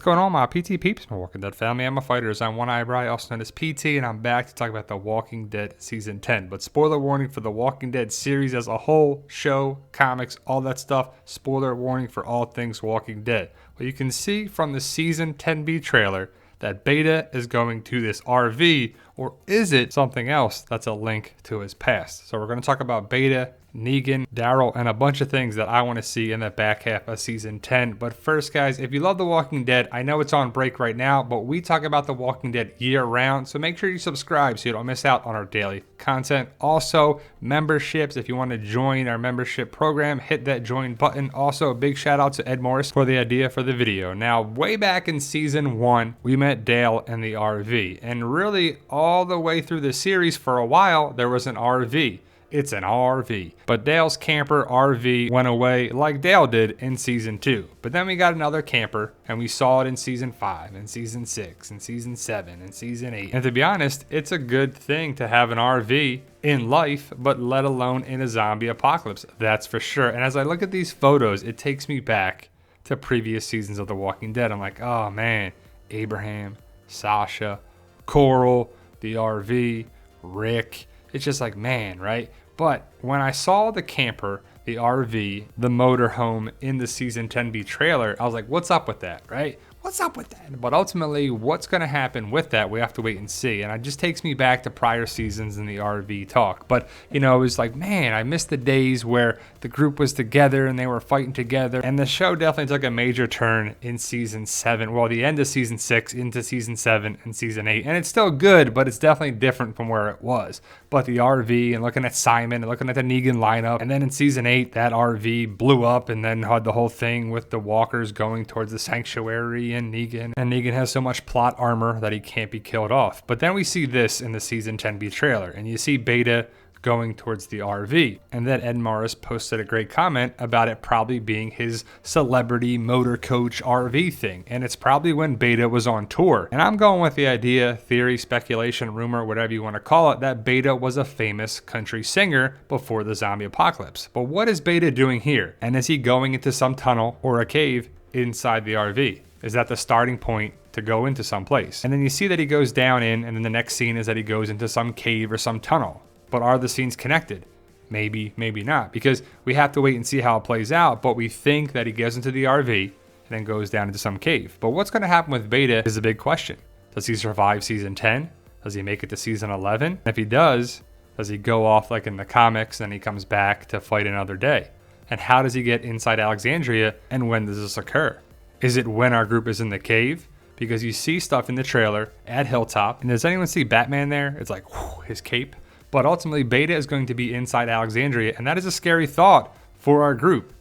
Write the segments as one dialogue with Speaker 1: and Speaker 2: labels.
Speaker 1: going on, my PT peeps, my Walking Dead family? I'm a fighter. I'm One Eyebrow, also known as PT, and I'm back to talk about The Walking Dead Season 10. But spoiler warning for The Walking Dead series as a whole, show, comics, all that stuff. Spoiler warning for all things Walking Dead. Well, you can see from the Season 10B trailer that Beta is going to this RV, or is it something else that's a link to his past? So we're going to talk about Beta, Negan, Daryl, and a bunch of things that I want to see in the back half of Season 10. But first, guys, if you love The Walking Dead, I know it's on break right now, but we talk about The Walking Dead year-round, so make sure you subscribe so you don't miss out on our daily content. Also, memberships, if you want to join our membership program, hit that join button. Also, a big shout out to Ed Morris for the idea for the video. Now, way back in Season 1, we met Dale in the RV, and really all the way through the series for a while, there was an RV. It's an RV. But Dale's camper RV went away like Dale did in Season 2. But then we got another camper, and we saw it in Season 5, and Season 6, and Season 7, and Season 8. And to be honest, it's a good thing to have an RV in life, but let alone in a zombie apocalypse. That's for sure. And as I look at these photos, it takes me back to previous seasons of The Walking Dead. I'm like, oh man, Abraham, Sasha, Coral, the RV, Rick. It's just like, man, right? But when I saw the camper, the RV, the motorhome in the Season 10B trailer, I was like, what's up with that, right? What's up with that? But ultimately, what's going to happen with that, we have to wait and see. And it just takes me back to prior seasons in the RV talk. But, you know, it was like, man, I miss the days where the group was together and they were fighting together. And the show definitely took a major turn in Season 7. Well, the end of Season 6 into Season 7 and Season 8. And it's still good, but it's definitely different from where it was. But the RV and looking at Simon and looking at the Negan lineup. And then in Season 8, that RV blew up and then had the whole thing with the walkers going towards the sanctuary and Negan has so much plot armor that he can't be killed off. But then we see this in the Season 10B trailer, and you see Beta going towards the RV. And then Ed Morris posted a great comment about it probably being his celebrity motor coach RV thing. And it's probably when Beta was on tour. And I'm going with the idea, theory, speculation, rumor, whatever you want to call it, that Beta was a famous country singer before the zombie apocalypse. But what is Beta doing here? And is he going into some tunnel or a cave inside the RV? Is that the starting point to go into some place? And then you see that he goes down in, and then the next scene is that he goes into some cave or some tunnel. But are the scenes connected? Maybe, maybe not, because we have to wait and see how it plays out. But we think that he goes into the RV and then goes down into some cave. But what's going to happen with Beta is a big question. Does he survive Season 10? Does he make it to Season 11? And if he does he go off like in the comics and he comes back to fight another day? And how does he get inside Alexandria, and when does this occur? Is it when our group is in the cave? Because you see stuff in the trailer at Hilltop. And does anyone see Batman there? It's like, whew, his cape. But ultimately, Beta is going to be inside Alexandria. And that is a scary thought for our group.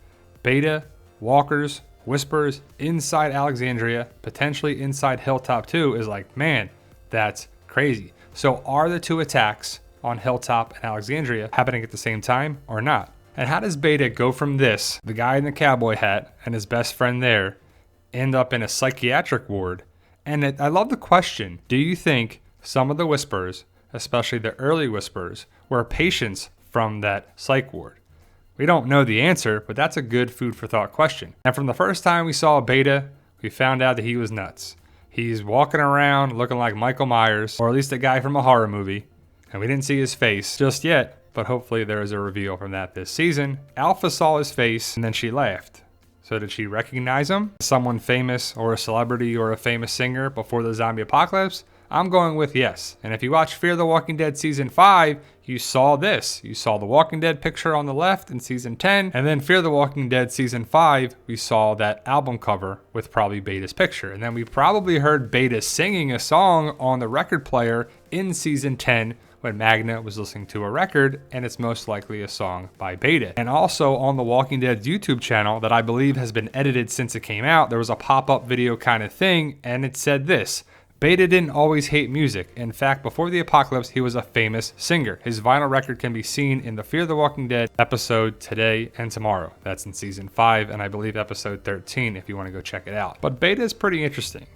Speaker 1: Beta, walkers, whispers, inside Alexandria, potentially inside Hilltop too, is like, man, that's crazy. So are the two attacks on Hilltop and Alexandria happening at the same time or not? And how does Beta go from this, the guy in the cowboy hat and his best friend there, end up in a psychiatric ward? And I love the question. Do you think some of the whispers, especially the early whispers, were patients from that psych ward? We don't know the answer, but that's a good food for thought question. And from the first time we saw Beta, we found out that he was nuts. He's walking around looking like Michael Myers, or at least a guy from a horror movie. And we didn't see his face just yet, but hopefully there is a reveal from that this season. Alpha saw his face and then she laughed. So did she recognize him? Someone famous or a celebrity or a famous singer before the zombie apocalypse? I'm going with yes. And if you watch Fear the Walking Dead Season 5, you saw this. You saw the Walking Dead picture on the left in Season 10. And then Fear the Walking Dead Season 5, we saw that album cover with probably Beta's picture. And then we probably heard Beta singing a song on the record player in Season 10 when Magna was listening to a record, and it's most likely a song by Beta. And also on the Walking Dead's YouTube channel that I believe has been edited since it came out, there was a pop-up video kind of thing, and it said this: Beta didn't always hate music. In fact, before the apocalypse, he was a famous singer. His vinyl record can be seen in the Fear the Walking Dead episode Today and Tomorrow. That's in Season 5, and I believe episode 13 if you want to go check it out. But Beta is pretty interesting.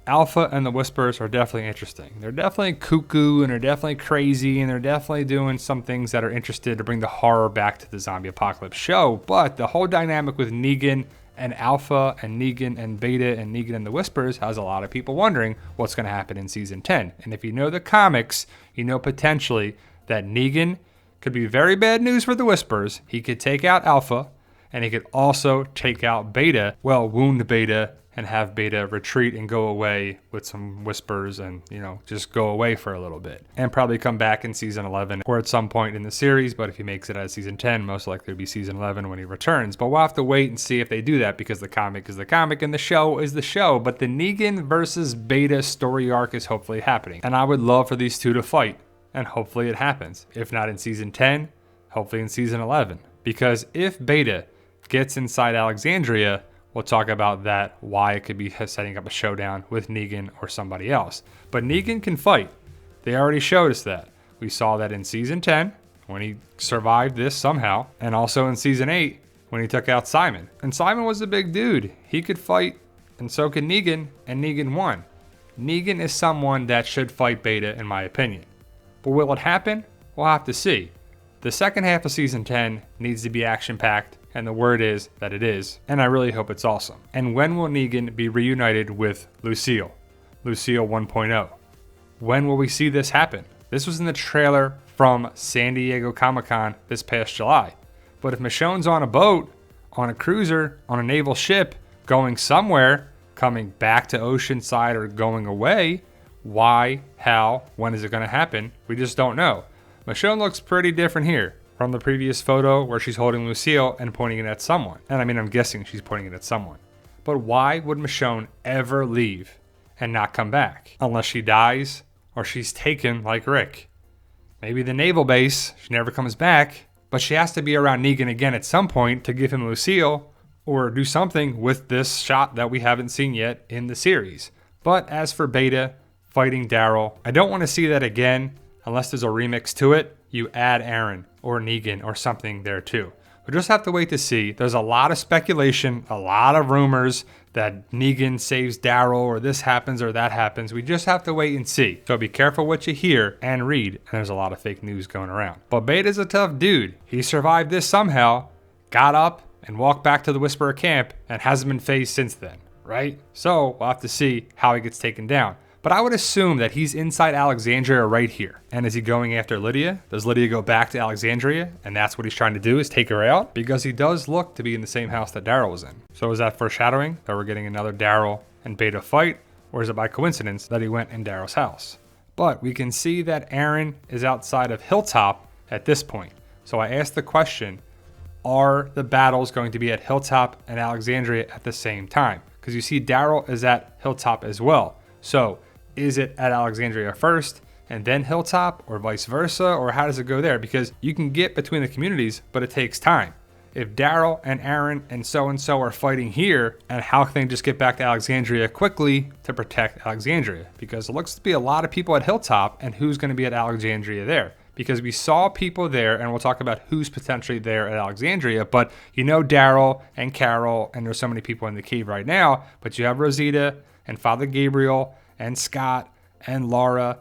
Speaker 1: Alpha and the Whispers are definitely interesting. They're definitely cuckoo, and they're definitely crazy, and they're definitely doing some things that are interested to bring the horror back to the zombie apocalypse show. But the whole dynamic with Negan And Alpha and Negan and Beta and Negan and the Whispers has a lot of people wondering what's going to happen in season 10. And if you know the comics, you know potentially that Negan could be very bad news for the Whispers. He could take out Alpha, and he could also take out Beta, well, wound Beta and have Beta retreat and go away with some Whispers and, just go away for a little bit. And probably come back in season 11 or at some point in the series, but if he makes it as season 10, most likely it'll be season 11 when he returns. But we'll have to wait and see if they do that, because the comic is the comic and the show is the show. But the Negan versus Beta story arc is hopefully happening. And I would love for these two to fight, and hopefully it happens. If not in season 10, hopefully in season 11. Because if Beta gets inside Alexandria, we'll talk about that, why it could be setting up a showdown with Negan or somebody else. But Negan can fight. They already showed us that. We saw that in season 10 when he survived this somehow, and also in season 8 when he took out Simon. And Simon was a big dude. He could fight, and so could Negan, and Negan won. Negan is someone that should fight Beta, in my opinion. But will it happen? We'll have to see. The second half of season 10 needs to be action-packed, and the word is that it is, and I really hope it's awesome. And when will Negan be reunited with Lucille? Lucille 1.0. When will we see this happen? This was in the trailer from San Diego Comic-Con this past July. But if Michonne's on a boat, on a cruiser, on a naval ship, going somewhere, coming back to Oceanside or going away, why, how, when is it going to happen? We just don't know. Michonne looks pretty different here from the previous photo where she's holding Lucille and pointing it at someone. And I'm guessing she's pointing it at someone. But why would Michonne ever leave and not come back? Unless she dies or she's taken like Rick. Maybe the naval base, she never comes back, but she has to be around Negan again at some point to give him Lucille or do something with this shot that we haven't seen yet in the series. But as for Beta fighting Daryl, I don't want to see that again unless there's a remix to it. You add Aaron or Negan or something there too. We'll just have to wait to see. There's a lot of speculation, a lot of rumors that Negan saves Daryl or this happens or that happens. We just have to wait and see. So be careful what you hear and read. And there's a lot of fake news going around. But Beta's a tough dude. He survived this somehow, got up and walked back to the Whisperer camp and hasn't been phased since then, right? So we'll have to see how he gets taken down. But I would assume that he's inside Alexandria right here. And is he going after Lydia? Does Lydia go back to Alexandria? And that's what he's trying to do, is take her out? Because he does look to be in the same house that Daryl was in. So is that foreshadowing that we're getting another Daryl and Beta fight? Or is it by coincidence that he went in Daryl's house? But we can see that Aaron is outside of Hilltop at this point. So I asked the question, are the battles going to be at Hilltop and Alexandria at the same time? Because you see Daryl is at Hilltop as well. So is it at Alexandria first and then Hilltop, or vice versa? Or how does it go there? Because you can get between the communities, but it takes time. If Daryl and Aaron and so are fighting here, and how can they just get back to Alexandria quickly to protect Alexandria? Because it looks to be a lot of people at Hilltop, and who's going to be at Alexandria there? Because we saw people there, and we'll talk about who's potentially there at Alexandria, but Daryl and Carol, and there's so many people in the cave right now, but you have Rosita and Father Gabriel and Scott and Laura,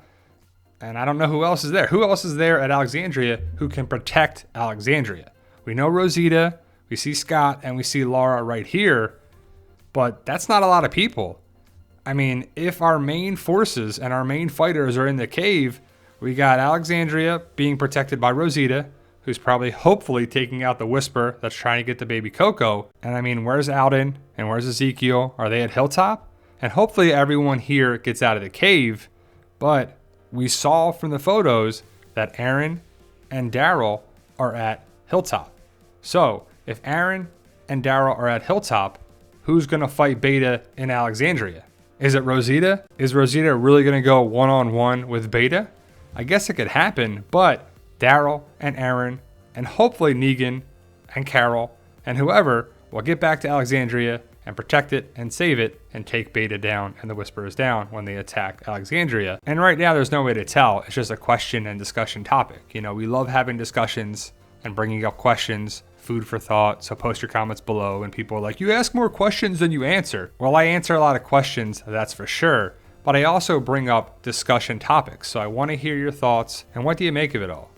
Speaker 1: and I don't know who else is there. Who else is there at Alexandria who can protect Alexandria? We know Rosita, we see Scott, and we see Laura right here, but that's not a lot of people. If our main forces and our main fighters are in the cave, we got Alexandria being protected by Rosita, who's probably hopefully taking out the Whisper that's trying to get the baby Coco. And where's Alden and where's Ezekiel? Are they at Hilltop? And hopefully everyone here gets out of the cave, but we saw from the photos that Aaron and Daryl are at Hilltop. So if Aaron and Daryl are at Hilltop, who's going to fight Beta in Alexandria? Is it Rosita? Is Rosita really going to go one-on-one with Beta? I guess it could happen, but Daryl and Aaron and hopefully Negan and Carol and whoever will get back to Alexandria and protect it and save it and take Beta down and the Whisperers down when they attack Alexandria. And right now there's no way to tell. It's just a question and discussion topic. We love having discussions and bringing up questions, food for thought. So post your comments below, and people are like, you ask more questions than you answer. Well, I answer a lot of questions, that's for sure. But I also bring up discussion topics. So I want to hear your thoughts. And what do you make of it all?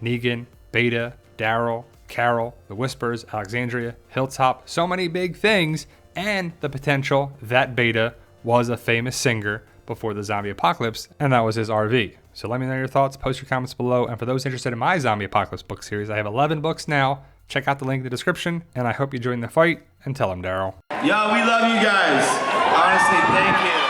Speaker 1: Negan, Beta, Daryl, Carol, the Whispers, Alexandria, Hilltop, so many big things, and the potential that Beta was a famous singer before the zombie apocalypse, and that was his RV. So let me know your thoughts, post your comments below, and for those interested in my zombie apocalypse book series, I have 11 books now. Check out the link in the description, and I hope you join the fight, and tell him, Daryl.
Speaker 2: Yo, we love you guys. Honestly, thank you.